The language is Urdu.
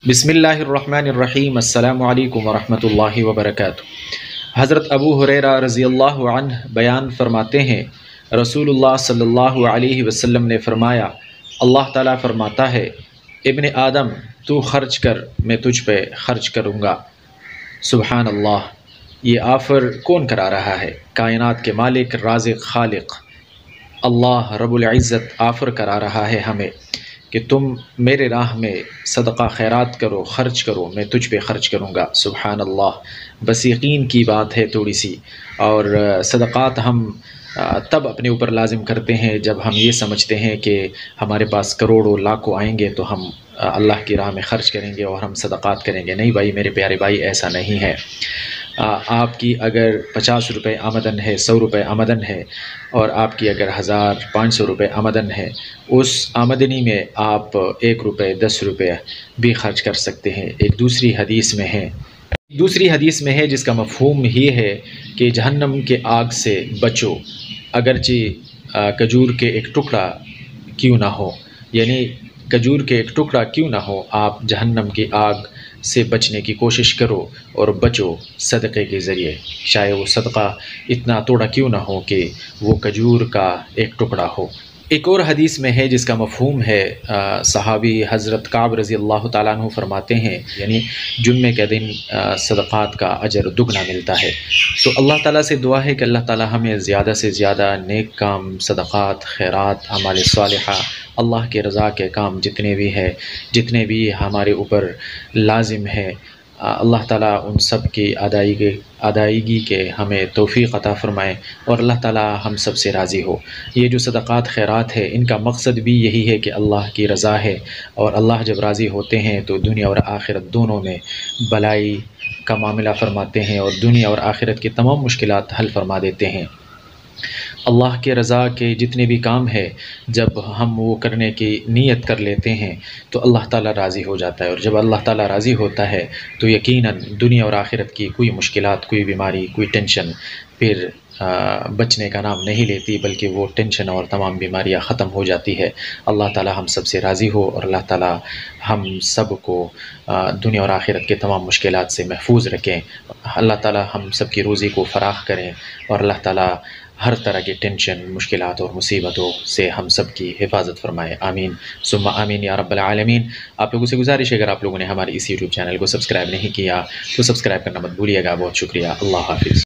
بسم اللہ الرحمن الرحیم۔ السلام علیکم ورحمۃ اللہ وبرکاتہ۔ حضرت ابو ہریرہ رضی اللہ عنہ بیان فرماتے ہیں، رسول اللہ صلی اللہ علیہ وسلم نے فرمایا، اللہ تعالیٰ فرماتا ہے، ابن آدم تو خرچ کر، میں تجھ پہ خرچ کروں گا۔ سبحان اللہ، یہ آفر کون کرا رہا ہے؟ کائنات کے مالک، رازق، خالق اللہ رب العزت آفر کرا رہا ہے ہمیں کہ تم میرے راہ میں صدقہ خیرات کرو، خرچ کرو، میں تجھ پہ خرچ کروں گا۔ سبحان اللہ، بس یقین کی بات ہے تھوڑی سی، اور صدقات ہم تب اپنے اوپر لازم کرتے ہیں جب ہم یہ سمجھتے ہیں کہ ہمارے پاس کروڑوں لاکھوں آئیں گے تو ہم اللہ کی راہ میں خرچ کریں گے اور ہم صدقات کریں گے۔ نہیں بھائی، میرے پیارے بھائی، ایسا نہیں ہے۔ آپ کی اگر 50 روپے آمدن ہے، 100 روپے آمدن ہے، اور آپ کی اگر 1500 روپے آمدن ہے، اس آمدنی میں آپ 1 روپے 10 روپے بھی خرچ کر سکتے ہیں۔ ایک دوسری حدیث میں ہے جس کا مفہوم ہی ہے کہ جہنم کے آگ سے بچو، اگرچہ کھجور کے ایک ٹکڑا کیوں نہ ہو، یعنی کھجور کے ایک ٹکڑا کیوں نہ ہو، آپ جہنم کی آگ سے بچنے کی کوشش کرو اور بچو صدقے کے ذریعے، چاہے وہ صدقہ اتنا توڑا کیوں نہ ہو کہ وہ کھجور کا ایک ٹکڑا ہو۔ ایک اور حدیث میں ہے جس کا مفہوم ہے، صحابی حضرت کعب رضی اللہ تعالیٰ عنہ فرماتے ہیں، یعنی جمعے کے دن صدقات کا اجر دگنا ملتا ہے۔ تو اللہ تعالیٰ سے دعا ہے کہ اللہ تعالیٰ ہمیں زیادہ سے زیادہ نیک کام، صدقات، خیرات، اعمال صالحہ، اللہ کے رضا کے کام جتنے بھی ہمارے اوپر لازم ہے، اللہ تعالیٰ ان سب کی ادائیگی کے ہمیں توفیق عطا فرمائے، اور اللہ تعالیٰ ہم سب سے راضی ہو۔ یہ جو صدقات خیرات ہے، ان کا مقصد بھی یہی ہے کہ اللہ کی رضا ہے، اور اللہ جب راضی ہوتے ہیں تو دنیا اور آخرت دونوں میں بلائی کا معاملہ فرماتے ہیں، اور دنیا اور آخرت کی تمام مشکلات حل فرما دیتے ہیں۔ اللہ کے رضا کے جتنے بھی کام ہے، جب ہم وہ کرنے کی نیت کر لیتے ہیں تو اللہ تعالیٰ راضی ہو جاتا ہے، اور جب اللہ تعالیٰ راضی ہوتا ہے تو یقیناً دنیا اور آخرت کی کوئی مشکلات، کوئی بیماری، کوئی ٹینشن پھر بچنے کا نام نہیں لیتی، بلکہ وہ ٹینشن اور تمام بیماریاں ختم ہو جاتی ہے۔ اللہ تعالیٰ ہم سب سے راضی ہو، اور اللہ تعالیٰ ہم سب کو دنیا اور آخرت کے تمام مشکلات سے محفوظ رکھیں۔ اللہ تعالیٰ ہم سب کی روزی کو فراخ کریں، اور اللہ تعالیٰ ہر طرح کی ٹینشن، مشکلات اور مصیبتوں سے ہم سب کی حفاظت فرمائے۔ آمین ثم آمین یا رب العالمین۔ آپ لوگوں سے گزارش ہے، اگر آپ لوگوں نے ہمارے اس یوٹیوب چینل کو سبسکرائب نہیں کیا تو سبسکرائب کرنا مت بھولیے گا۔ بہت شکریہ، اللہ حافظ۔